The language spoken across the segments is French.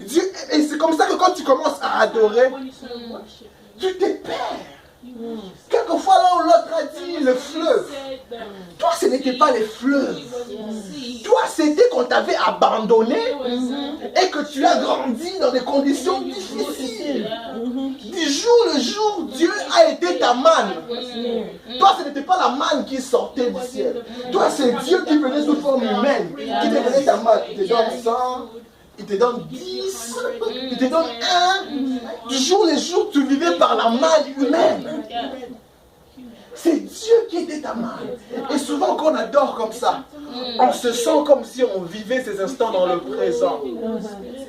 Dieu, et c'est comme ça que quand tu commences à adorer, tu te perds. Quelquefois, là où l'autre a dit le fleuve, toi, ce n'était pas les fleuves. Toi, c'était qu'on t'avait abandonné et que tu as grandi dans des conditions difficiles. Du jour le jour, Dieu a été ta manne. Toi, ce n'était pas la manne qui sortait du ciel. Toi, c'est Dieu qui venait sous forme humaine, qui te donnait ta manne. Il te donne 100, il te donne 10, il te donne 1. Du jour le jour, tu vivais par la manne humaine. C'est Dieu qui était ta manne. Et souvent, quand on adore comme ça, on se sent comme si on vivait ces instants dans le présent.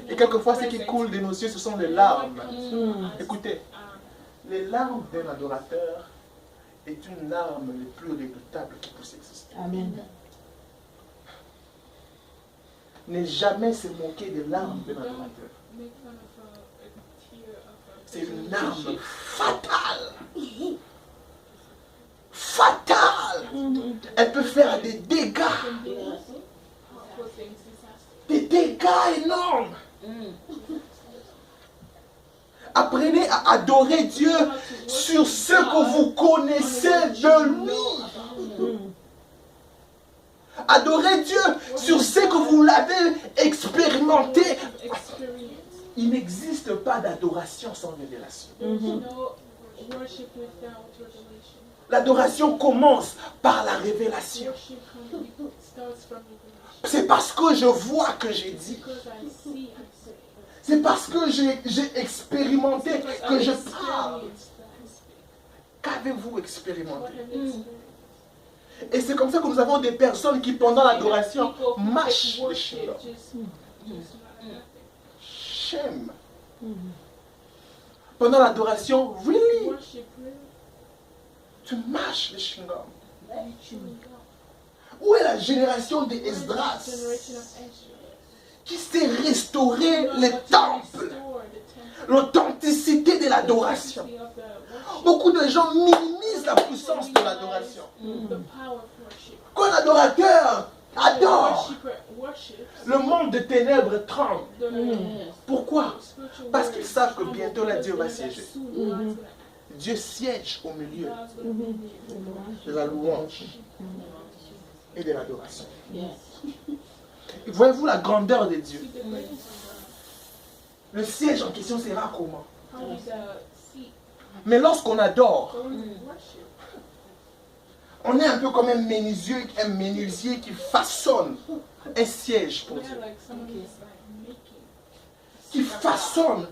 Et quelquefois, ce qui coule de nos yeux, ce sont les larmes. Écoutez, les larmes d'un adorateur est une larme les plus redoutables qui puisse exister. Amen. Ne jamais se moquer des larmes d'un adorateur. C'est une larme fatale. Fatale. Elle peut faire des dégâts. Des dégâts énormes. Apprenez à adorer Dieu sur ce que vous connaissez de lui. Adorez Dieu sur ce que vous l'avez expérimenté. Il n'existe pas d'adoration sans révélation. L'adoration commence par la révélation. C'est parce que je vois que j'ai dit. C'est parce que j'ai expérimenté que je parle. Qu'avez-vous expérimenté? Et c'est comme ça que nous avons des personnes qui, pendant l'adoration, mâchent les chewing-gums. Shame. Pendant l'adoration, really? Tu mâches les chewing-gums. Où est la génération des Esdras qui sait restaurer les temples, l'authenticité de l'adoration? Beaucoup de gens minimisent la puissance de l'adoration. Quand l'adorateur adore, le monde de ténèbres tremble. Pourquoi? Parce qu'ils savent que bientôt là, Dieu va siéger. Dieu siège au milieu de la louange et de l'adoration. Voyez-vous la grandeur de Dieu? Le siège en question sera comment? Mais lorsqu'on adore, on est un peu comme un menuisier qui façonne un siège pour Dieu. Qui façonne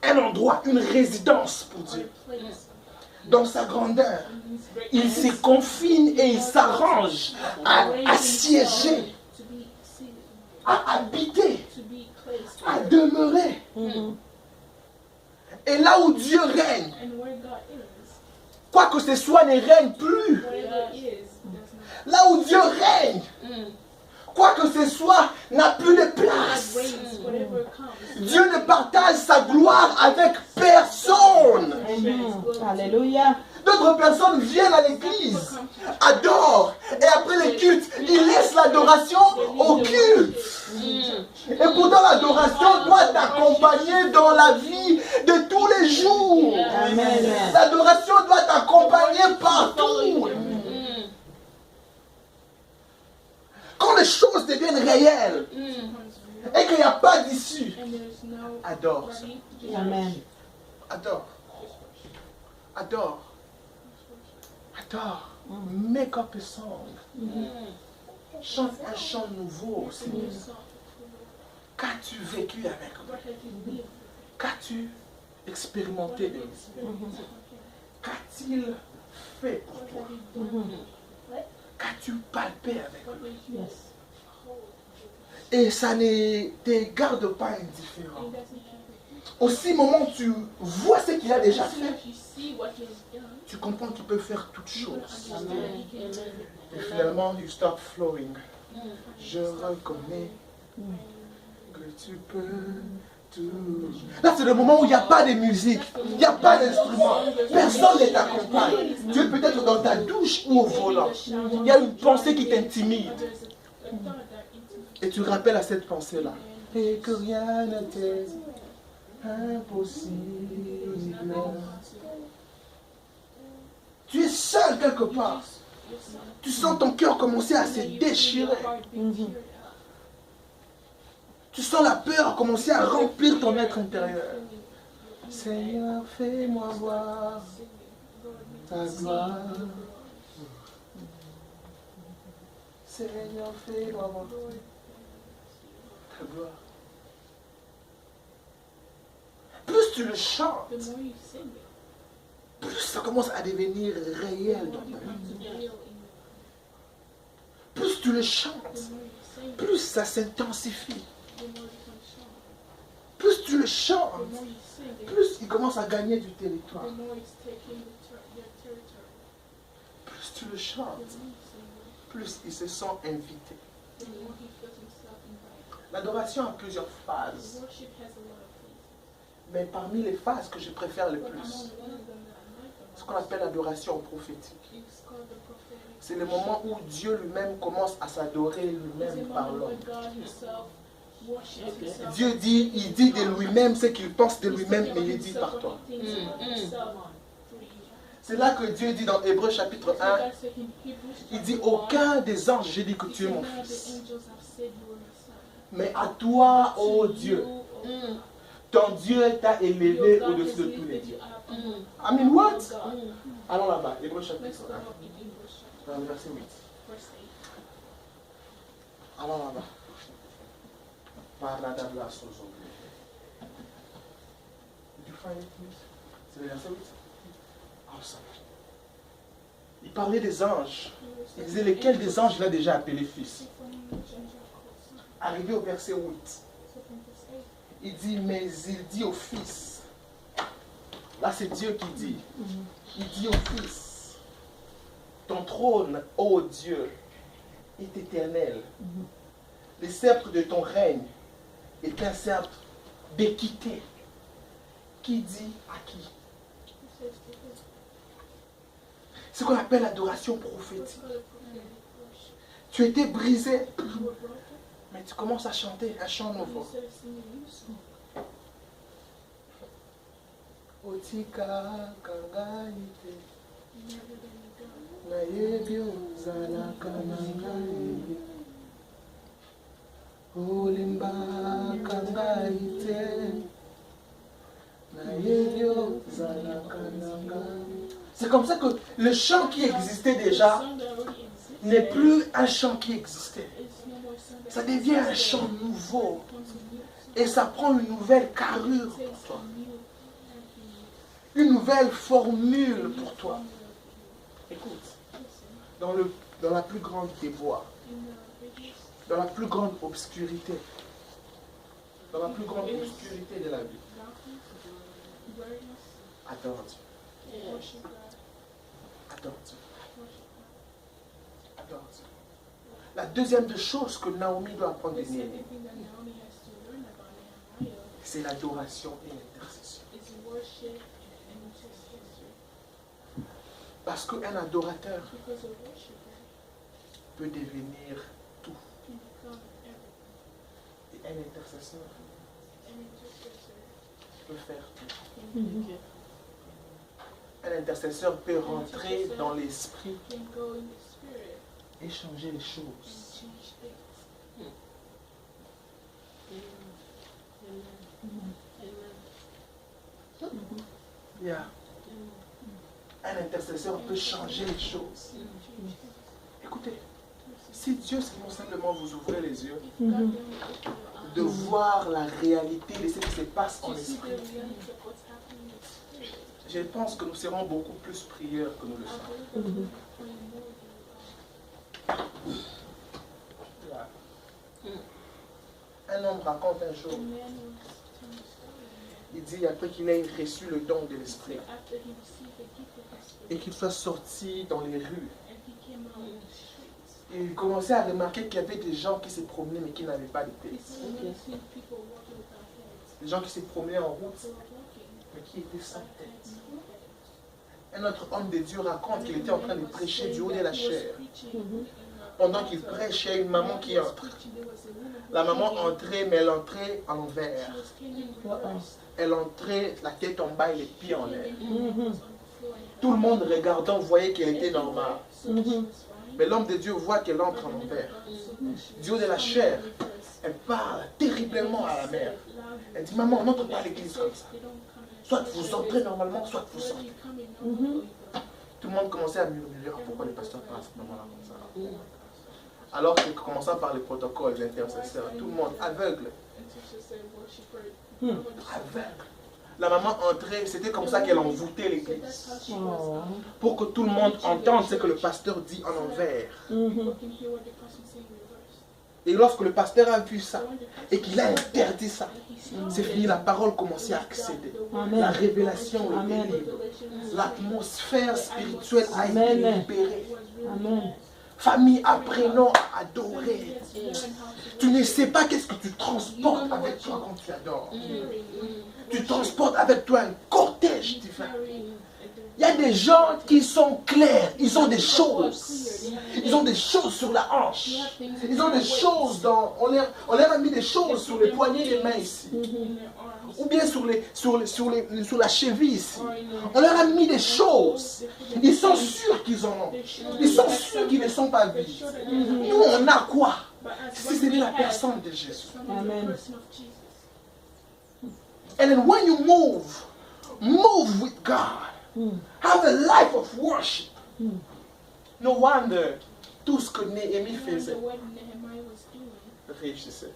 un endroit, une résidence pour Dieu. Dans sa grandeur, il se confine et il s'arrange à siéger, à habiter, à demeurer. Et là où Dieu règne, quoi que ce soit ne règne plus. Là où Dieu règne, quoi que ce soit n'a plus de place. Dieu ne partage sa gloire avec personne. Alléluia. D'autres personnes viennent à l'église, adorent, et après le culte, ils laissent l'adoration au culte. Et pourtant l'adoration doit t'accompagner dans la vie de tous les jours. L'adoration doit t'accompagner partout. Quand les choses deviennent réelles et qu'il n'y a pas d'issue, adore ça. Amen. Adore. Adore. Adore. Make up a song. Chante un chant nouveau, Seigneur. Qu'as-tu vécu avec moi? Qu'as-tu expérimenté de lui? Qu'a-t-il fait pour toi? Qu'as-tu palpé avec lui? Et ça ne te garde pas indifférent. Aussi, au moment où tu vois ce qu'il a déjà fait, tu comprends qu'il peut faire toutes choses. Et finalement, you start flowing. Je reconnais que tu peux tout. Là, c'est le moment où il n'y a pas de musique, il n'y a pas d'instrument, personne ne t'accompagne. Tu es peut-être dans ta douche ou au volant. Il y a une pensée qui t'intimide. Et tu rappelles à cette pensée-là et que rien n'était impossible. Tu es seul quelque part. Tu sens ton cœur commencer à se déchirer. Tu sens la peur commencer à remplir ton être intérieur. Seigneur, fais-moi voir ta gloire. Seigneur, fais-moi voir ta gloire. Plus tu le chantes, plus ça commence à devenir réel dans ta vie. Plus tu le chantes, plus ça s'intensifie. Plus tu le chantes, plus il commence à gagner du territoire. Plus tu le chantes, plus il se sent invité. L'adoration a plusieurs phases. Mais parmi les phases que je préfère le plus, ce qu'on appelle l'adoration prophétique. C'est le moment où Dieu lui-même commence à s'adorer lui-même par l'homme. Dieu dit, il dit de lui-même ce qu'il pense de lui-même, mais il dit par toi. C'est là que Dieu dit dans Hébreux chapitre 1, il dit, aucun des anges, j'ai dit que tu es mon fils. Mais à toi, ô Dieu, ton Dieu t'a élevé au-dessus de tous les dieux. I mean, what? Allons là-bas, Hébreux chapitre 1, verset 8. Allons là-bas. C'est le verset 8. Awesome. Il parlait des anges. Il disait lesquels des anges il a déjà appelé fils. Arrivé au verset 8. Il dit, mais il dit au fils. Là c'est Dieu qui dit. Il dit au fils. Ton trône, ô Dieu, est éternel. Le sceptre de ton règne est un sceptre d'équité. Qui dit à qui? C'est ce qu'on appelle l'adoration prophétique. Tu étais brisé, mais tu commences à chanter un chant nouveau. Otika kangaite na yebyo zalaka nangai olimba kangaite na yebyo zalaka nangai. C'est comme ça que le chant qui existait déjà n'est plus un chant qui existait. Ça devient un chant nouveau. Et ça prend une nouvelle carrure pour toi. Une nouvelle formule pour toi. Écoute, dans la plus grande déboire, dans la plus grande obscurité, dans la plus grande obscurité de la vie, adore Dieu. Adore Dieu. Adore Dieu. La deuxième des choses que Naomi doit apprendre de Néhémie, c'est l'adoration et l'intercession. Parce qu'un adorateur peut devenir tout. Et un intercesseur peut faire tout. Un intercesseur peut rentrer dans l'esprit et changer les choses. Yeah. Un intercesseur peut changer les choses. Écoutez, si Dieu simplement vous ouvrez les yeux, de voir la réalité de ce qui se passe en esprit, je pense que nous serons beaucoup plus prieurs que nous le sommes. Un homme raconte un jour, il dit après qu'il ait reçu le don de l'esprit et qu'il soit sorti dans les rues, et il commençait à remarquer qu'il y avait des gens qui se promenaient mais qui n'avaient pas de tête. Des gens qui se promenaient en route mais qui étaient sans tête. Un autre homme de Dieu raconte qu'il était en train de prêcher du haut de la chair. Pendant qu'il prêche, il y a une maman qui entre. La maman entrait, mais elle entrait en l'envers. Elle entrait la tête en bas et les pieds en l'air. Tout le monde regardant voyait qu'elle était normale. Mais l'homme de Dieu voit qu'elle entre en l'envers. Dieu de la chair, elle parle terriblement à la mère. Elle dit, maman, n'entre pas à l'église comme ça. Soit vous entrez normalement, soit vous sortez. Tout le monde commençait à murmurer, pourquoi les pasteurs parlent à ce moment-là comme ça. Alors que commençant par les protocoles, les intercesseurs, tout le monde aveugle. Aveugle. La maman entrait, c'était comme ça qu'elle envoûtait l'église. Pour que tout le monde entende ce que le pasteur dit en envers. Et lorsque le pasteur a vu ça, et qu'il a interdit ça, c'est fini, la parole commençait à accéder. La révélation était libre. L'atmosphère spirituelle a été libérée. Famille, apprenons à adorer. Tu ne sais pas qu'est-ce que tu transportes avec toi quand tu adores. Tu transportes avec toi un cortège divin. Il y a des gens qui sont clairs, ils ont des choses. Ils ont des choses sur la hanche. Ils ont des choses dans... On leur a mis des choses sur les poignets des mains ici. Ou bien sur la cheville ici. On leur a mis des choses. Ils sont sûrs qu'ils en ont. Ils sont sûrs qu'ils ne sont pas vides. Nous, on a quoi? Si c'était la personne de Jésus. Amen. And then when you move with God. Have a life of worship. No wonder tout ce que Néhémie faisait réussissait.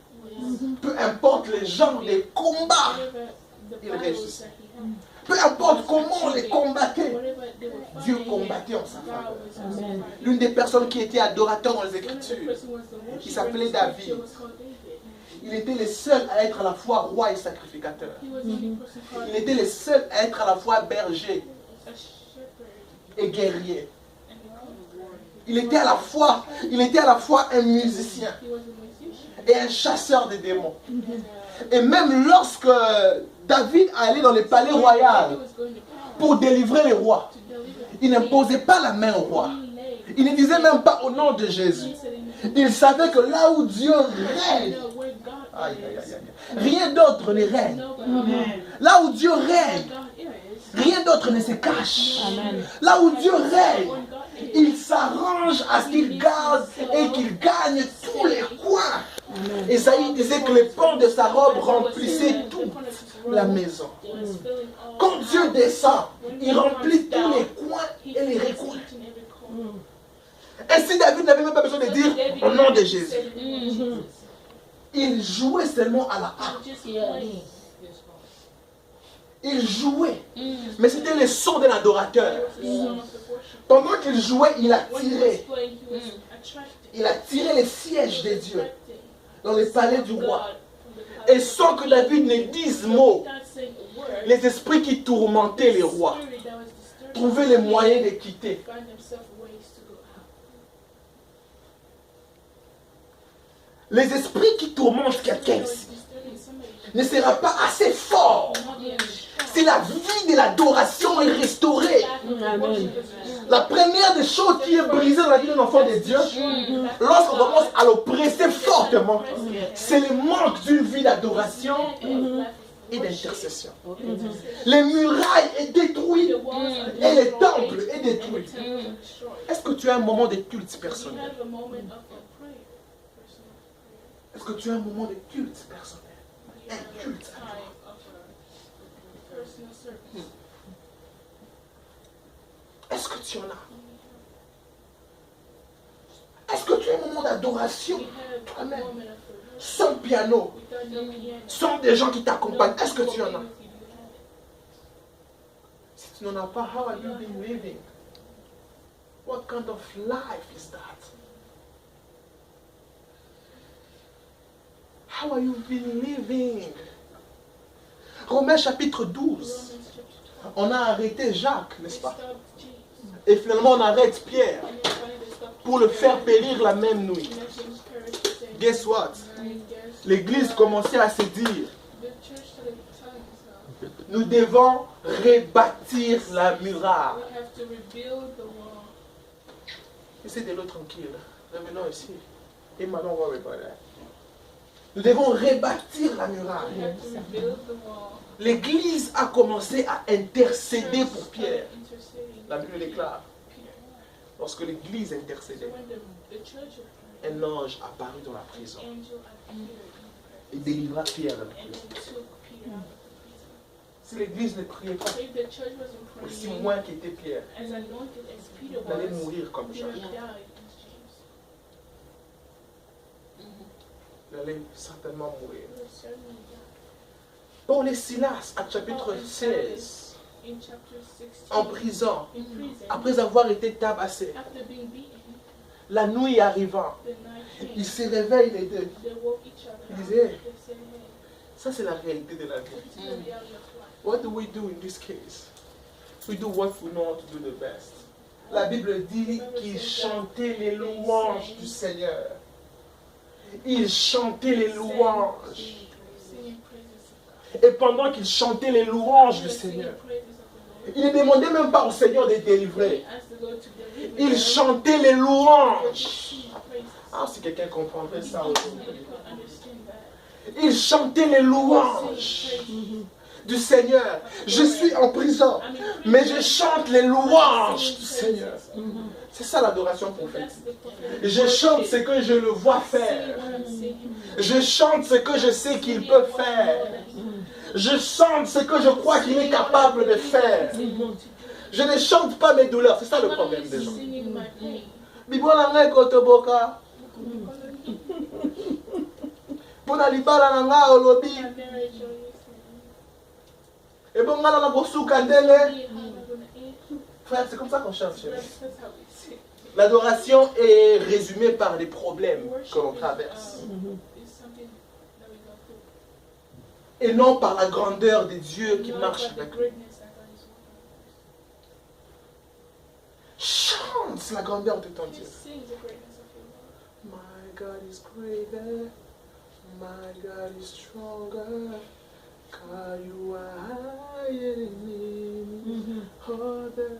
Peu importe les gens, les combats, il réussissait. Peu importe comment on les combattait, Dieu combattait en sa faveur. L'une des personnes qui était adorateur dans les Écritures, qui s'appelait David, il était le seul à être à la fois roi et sacrificateur. Il était le seul à être à la fois berger et guerrier. Il était à la fois un musicien et un chasseur de démons. Et même lorsque David allait dans le palais royal pour délivrer les rois, il n'imposait pas la main au roi. Il ne disait même pas au nom de Jésus. Il savait que là où Dieu règne, rien d'autre ne règne. Là où Dieu règne, rien d'autre ne se cache. Là où Dieu règne, il s'arrange à ce qu'il garde et qu'il gagne tous les coins. Esaïe disait que les pans de sa robe remplissaient toute la maison. Quand Dieu descend, il remplit tous les coins et les recoins. Ainsi, David n'avait même pas besoin de dire au nom de Jésus. Il jouait seulement à la harpe. Il jouait. Mais c'était le son de l'adorateur. Pendant qu'il jouait, il a tiré. Il a tiré les sièges de Dieu dans le palais du roi. Et sans que David ne dise mot, les esprits qui tourmentaient les rois trouvaient les moyens de quitter. Les esprits qui tourmentent quelqu'un ici ne sera pas assez fort si la vie de l'adoration est restaurée. Amen. La première des choses qui est brisée dans la vie d'un enfant de Dieu, lorsqu'on commence à l'oppresser fortement, c'est le manque d'une vie d'adoration et d'intercession. Les murailles sont détruites et le temple est détruit. Est-ce que tu as un moment de culte personnel? Est-ce que tu as un moment de culte personnel? Un culte à toi. Est-ce que tu en as? Est-ce que tu as un moment d'adoration toi-même? Sans piano, sans des gens qui t'accompagnent. Est-ce que tu en as? Si tu n'en as pas, how have you been living? What kind of life is that? How have you been living? Romains chapitre 12. On a arrêté Jacques, n'est-ce pas? Et finalement on arrête Pierre pour le faire périr la même nuit. Guess what? L'église commençait à se dire, nous devons rebâtir la muraille. Laissez de l'eau tranquille. Revenons ici. Et maintenant on va reparler. Nous devons rebâtir la muraille. We have to rebuild the wall. L'Église a commencé à intercéder pour Pierre. Interceding La Bible déclare, Peter. lorsque l'Église So intercédait, when the church was praying, un ange apparut dans la an prison angel appeared in the et prison délivra Pierre de la and prison. then took Peter out of the prison. Si l'Église ne priait pas, So if the church wasn't aussi praying, moins qu'était Pierre, as anointed as Peter il allait was, mourir comme he would Jacques. have died as James. Il allait certainement mourir. He would certainly die. Paul et Silas, à chapitre 16, In chapter 16, en prison, in prison, après avoir été tabassés, after being beaten, la nuit arrivant, the night came. ils se réveillent les deux. They woke each other Ils up. disaient, They said, hey, ça c'est la réalité de la vie. this is the reality of life. What do we do in this case? We do what we know how to do the best. La Bible dit qu'ils chantaient les louanges du Seigneur. Ils chantaient les louanges. Singing praises of God. Et pendant qu'ils chantaient les louanges They du were singing Seigneur, praises of the Lord. ils ne demandaient même pas au Seigneur de They délivrer. asked the Lord to deliver Ils them. chantaient les They louanges. sing praises. Ah, si quelqu'un comprendrait ça People aujourd'hui. could understand that. Ils chantaient les Sing louanges praises. du Seigneur. Je suis en prison, I'm in mais prison. je chante les louanges Sing du praises. Seigneur. C'est ça l'adoration prophétique. That's the prophetic Je chante ce worship. que je le vois Sing faire. what I'm singing. Je chante ce que je sais qu'il peut faire. Je chante ce que je crois qu'il est capable de faire. Je ne chante pas mes douleurs. C'est ça le problème des gens. Singing my pain. Bibona ngai kotoboka. Pona libala na nga olobi. My marriage or anything. Ebongana na bosuka ndele. How am I gonna end? Frère, c'est comme ça qu'on chante chez nous. That's how we sing. L'adoration est résumée par les problèmes Worship que l'on is, traverse. is something that we go through. Et non par la grandeur de Dieu qui Not marche about the avec nous. greatness that God is working Chante la grandeur de ton on. Dieu. Just sing the greatness of your Lord. My God is greater. My God is stronger. God, you are higher than me. Other.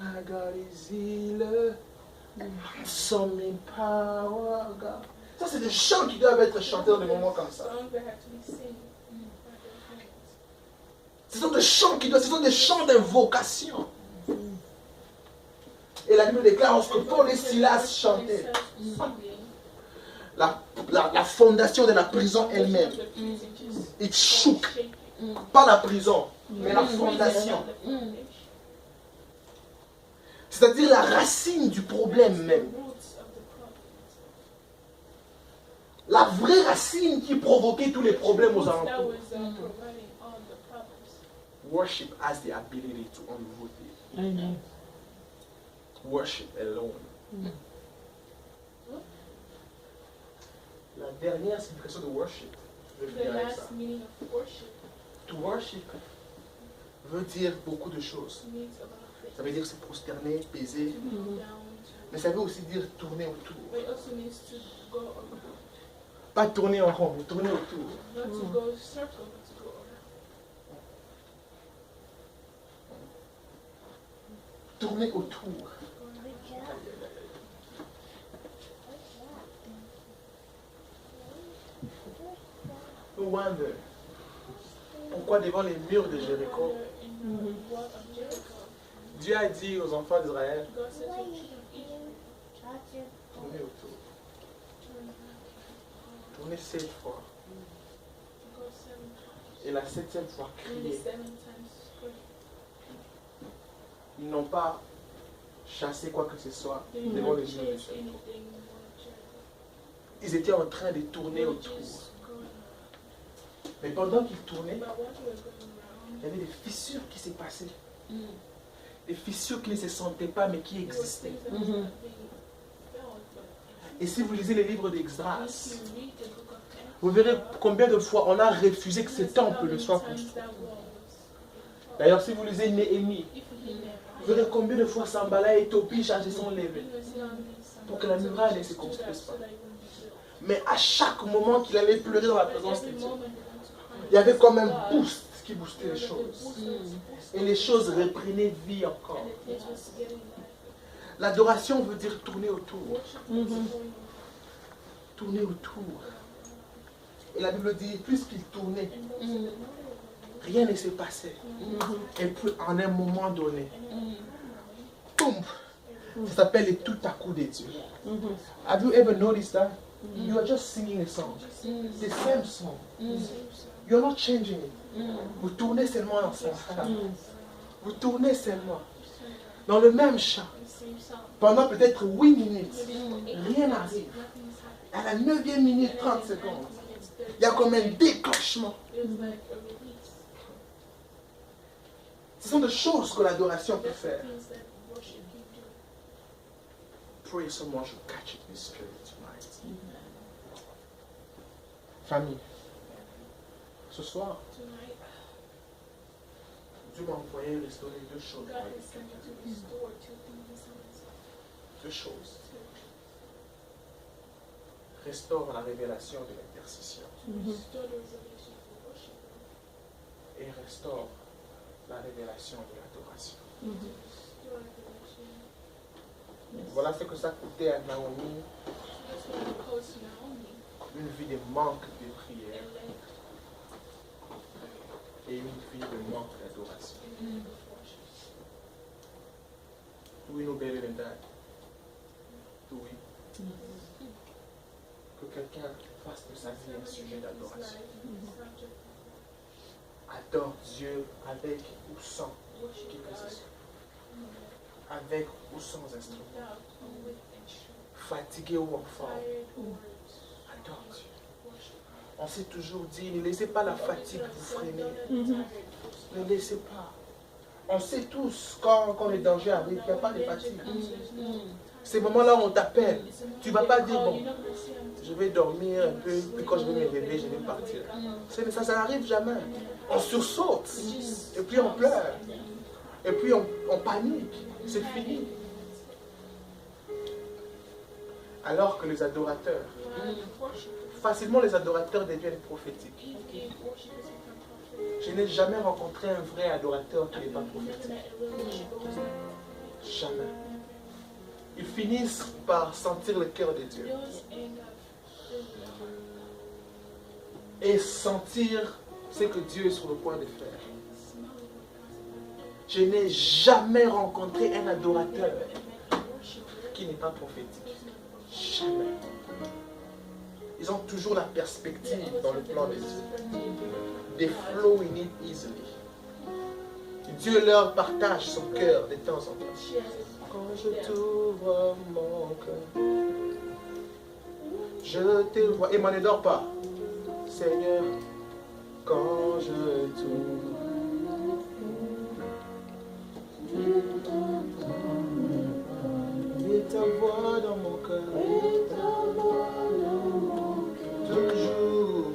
My God is healer. Some in power, God. Ça, c'est des chants qui doivent être chantés dans des moments comme ça. Songs that have to be sing by their hands. Ce sont des chants qui doivent, ce sont des chants d'invocation. Et la Bible déclare, lorsque Paul et Silas chantaient, la fondation de la prison elle-même, it shook. Pas la prison, mais la fondation. C'est-à-dire la racine du problème même. La vraie racine qui provoquait tous les problèmes aux alentours. Worship has the ability to unroot it. Amen. Worship alone. La dernière signification de worship, je vais The finir avec ça. last meaning of worship To worship veut dire beaucoup de choses. means a lot of things. Ça veut dire se prosterner, baiser, To kneel down, mais ça veut aussi dire tourner autour. but it also means to go around. Pas tourner en rond, mais tourner autour. Not to go circle, but to go around. Tourner autour. Go around. No wonder. Pourquoi devant les murs de Jéricho, In the wall of Jericho, Dieu a dit aux enfants d'Israël, God said to the children of Israel, tournez autour. turn around, Tournez 7 fois. go 7 times. Et la 7e fois, And the criez. 7 times pray. Ils n'ont pas chassé quoi que ce soit They did devant not les murs de chase Jéricho. anything in the wall of Jericho. Ils étaient en train de They tourner were autour. just going around. Mais pendant qu'ils tournaient, But while they were going around, il y avait des fissures qui s'est passées. Des fissures qui ne se sentaient pas mais qui there were existaient. things that was not being felt, but Et si vous lisez les livres if d'Exdras, you read the book of Acts, vous verrez combien de fois on a refusé que ce temple ne soit construit. D'ailleurs, si vous lisez Néhémie, vous verrez combien de fois Sambala et Topi cherchaient son levé pour que la muraille ne se construise pas. Mais à chaque moment qu'il allait pleurer dans la présence de Dieu, il y avait comme un boost qui boostait les choses. Et les choses reprenaient vie encore. L'adoration veut dire tourner autour. Tourner autour. Et la Bible dit, puisqu'il tournait, rien ne s'est passé. Et puis, en un moment donné, boum, ça s'appelle les tout à coup des dieux. Have you ever noticed that? You are just singing a song. The same song. You're not changing it. Vous tournez seulement dans ce chant. Vous tournez seulement dans le même chant. Pendant peut-être 8 minutes. Rien n'arrive. À la 9e minute, 30 secondes. Il y a comme un déclenchement. Ce sont des choses que l'adoration peut faire. Pray someone should catch it in the spirit tonight. Famille, ce soir, Dieu m'a envoyé restaurer 2 choses. 2 choses. Restaure la révélation de l'intercession. Et restaure la révélation de l'adoration. Voilà ce que ça coûtait à Naomi. Une vie de manque de prière. Et une vie de manque d'adoration. Do we know better than that? Do we? Que quelqu'un fasse de sa vie un sujet d'adoration. Adore Dieu avec ou sans qui que ce soit. Avec ou sans instrument. Fatigué ou en forme. Adore Dieu. On s'est toujours dit, ne laissez pas la fatigue vous freiner. Ne laissez pas. On sait tous quand le danger arrive, il n'y a pas de fatigue. Ces moments-là où on t'appelle, tu ne vas pas dire, bon, je vais dormir un peu, puis quand je vais me réveiller, je vais partir. Ça n'arrive jamais. On sursaute, et puis on pleure, et puis on panique. C'est fini. Alors que les adorateurs, facilement les adorateurs deviennent prophétiques. Je n'ai jamais rencontré un vrai adorateur qui n'est pas prophétique. Jamais. Ils finissent par sentir le cœur de Dieu. Et sentir ce que Dieu est sur le point de faire. Je n'ai jamais rencontré un adorateur qui n'est pas prophétique. Jamais. Ils ont toujours la perspective dans le plan de Dieu. They flow in it easily. Dieu leur partage son cœur de temps en temps. Quand je t'ouvre mon cœur, je te vois. Et moi ne dors pas. Seigneur, quand je t'ouvre, et ta voix dans mon cœur, toujours,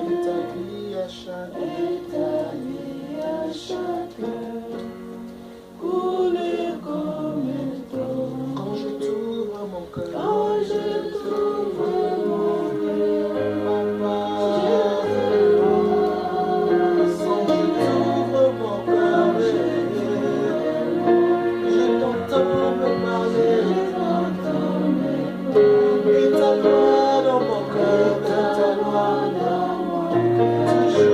et ta vie à chaque couler comme un fleuve. Quand je t'ouvre mon cœur, quand je t'ouvre mon cœur, papa, quand je t'ouvre mon cœur, je t'entends me parler, et ta loi dans mon cœur, ta loi dans mon cœur,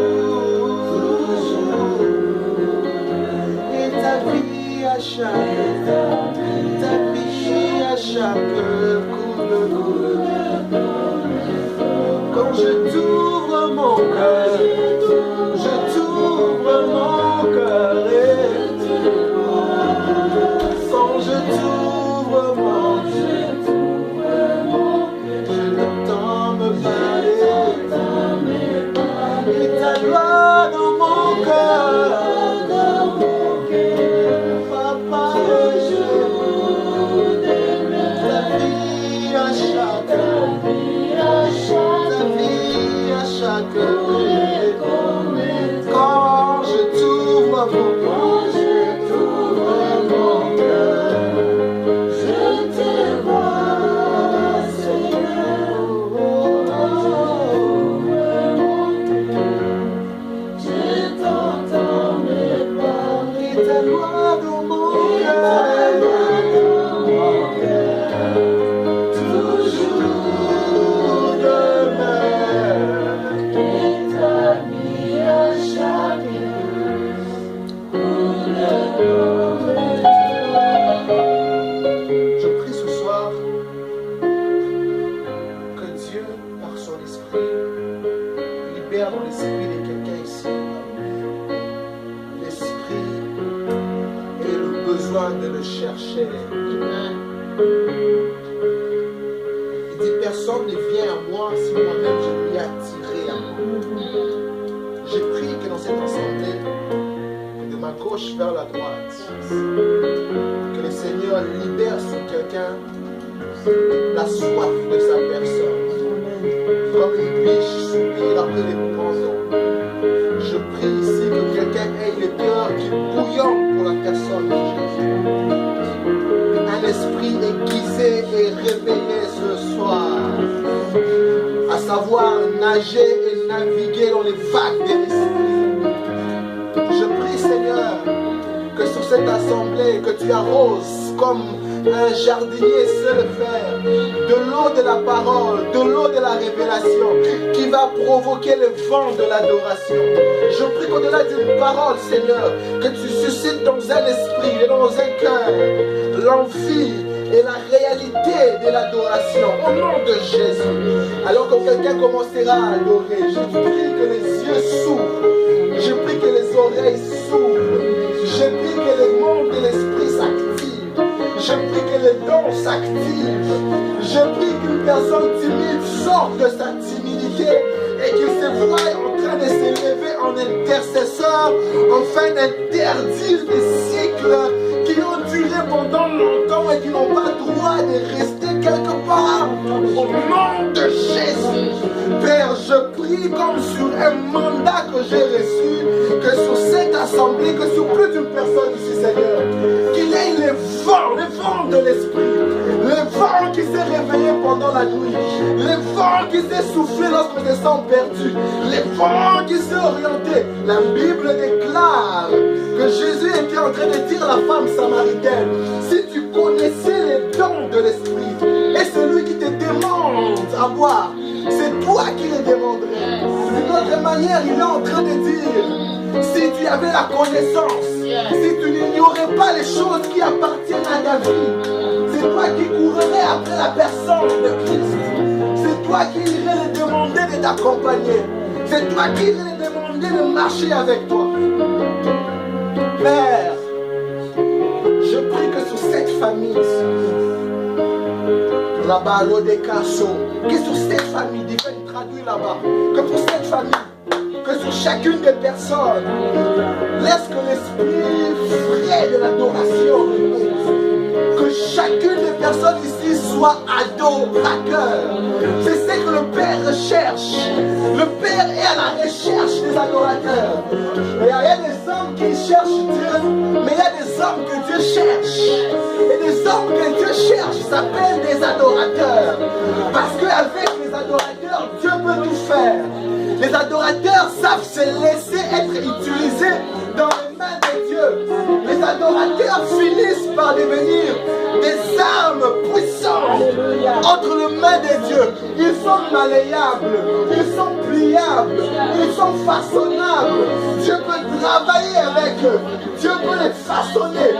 toujours, et ta vie à chaque, ta vie à chaque coule. Quand je t'ouvre mon cœur, je t'ouvre mon cœur, quand je t'ouvre mon cœur, je t'entends me parler, et ta loi dans mon cœur, papa, ta vie à chaque, quand je t'ouvre mon cœur, je te vois, Seigneur, je t'entends me parler, ta loi dans mon cœur, toujours. par son esprit. Libère dans l'esprit de quelqu'un ici. L'esprit et le besoin de le chercher. Il dit, personne ne vient à moi si moi-même je lui ai attiré à moi. J'ai prie que dans cette assemblée, de ma gauche vers la droite, que le Seigneur libère sur quelqu'un la soif de sa personne. Comme une biche soupire après les poissons. Je prie ici que quelqu'un ait le cœur qui bouillante pour la personne de Jésus. Un esprit aiguisé et réveillé ce soir, à savoir nager et naviguer dans les vagues de l'esprit. Je prie, Seigneur, que sur cette assemblée, que tu arroses comme un jardinier sait le faire, de l'eau de la parole, de l'eau de la révélation, qui va provoquer le vent de l'adoration. Je prie qu'au-delà d'une parole, Seigneur, que tu suscites dans un esprit et dans un cœur l'envie et la réalité de l'adoration au nom de Jésus. Alors que quelqu'un commencera à adorer, je prie que les yeux s'ouvrent, je prie que les oreilles s'ouvrent, je prie que le monde de l'esprit s'active. Je prie que les dons s'activent. Je prie qu'une personne timide sorte de sa timidité et qu'il se voie en train de s'élever en intercesseur afin d'interdire des cycles qui ont duré pendant longtemps et qui n'ont pas droit de rester quelque part. Au nom de Jésus, Père, je prie comme sur un mandat que j'ai reçu, que sur cette assemblée, que sur plus d'une personne ici, Seigneur, qu'il y ait le vent de l'esprit, le vent qui s'est réveillé pendant la nuit, le vent qui s'est soufflé lorsqu'on se sent perdu, le vent qui s'est orienté. La Bible déclare que Jésus était en train de dire à la femme samaritaine, si tu connaissais les dons de l'esprit et celui qui te demande à boire, c'est toi qui les demanderais. D'une autre manière, il est en train de dire, si tu avais la connaissance, si tu n'ignorais pas les choses qui appartiennent à ta vie, c'est toi qui courrais après la personne de Christ. C'est toi qui irais les demander de t'accompagner. C'est toi qui irais les demander de marcher avec toi. Père, je prie que sur cette famille, là-bas, l'Odekaso, que sur cette famille, divin traduit là-bas, que pour cette famille, que sur chacune des personnes, laisse que l'esprit frais de l'adoration remonte. Que chacune des personnes ici soit adorateur. C'est ce que le Père recherche. Le Père est à la recherche des adorateurs. Il y a des hommes qui cherchent Dieu, mais il y a des hommes que Dieu cherche. Et des hommes que Dieu cherche s'appellent des adorateurs. Parce qu'avec les adorateurs, Dieu peut tout faire. Les adorateurs savent se laisser être utilisés dans les mains de Dieu. Les adorateurs finissent par devenir des armes puissantes entre les mains de Dieu. Ils sont malléables, ils sont pliables, ils sont façonnables. Dieu peut travailler avec eux, Dieu peut les façonner,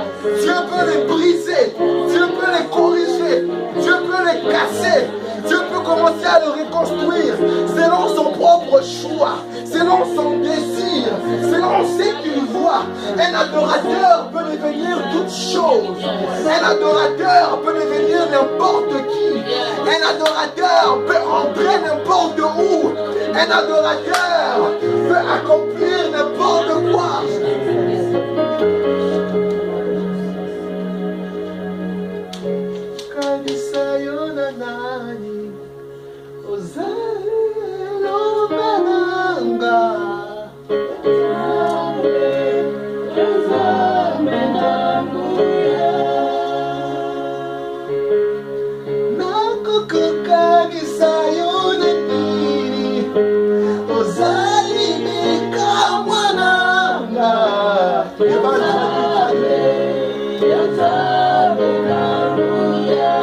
Dieu peut les briser, Dieu peut les corriger, Dieu peut les casser. Dieu peut commencer à le reconstruire selon son propre choix, selon son désir, selon ce qu'il voit. Un adorateur peut devenir toute chose. Un adorateur peut devenir n'importe qui. Un adorateur peut entrer n'importe où. Un adorateur peut accomplir n'importe quoi. Yeah.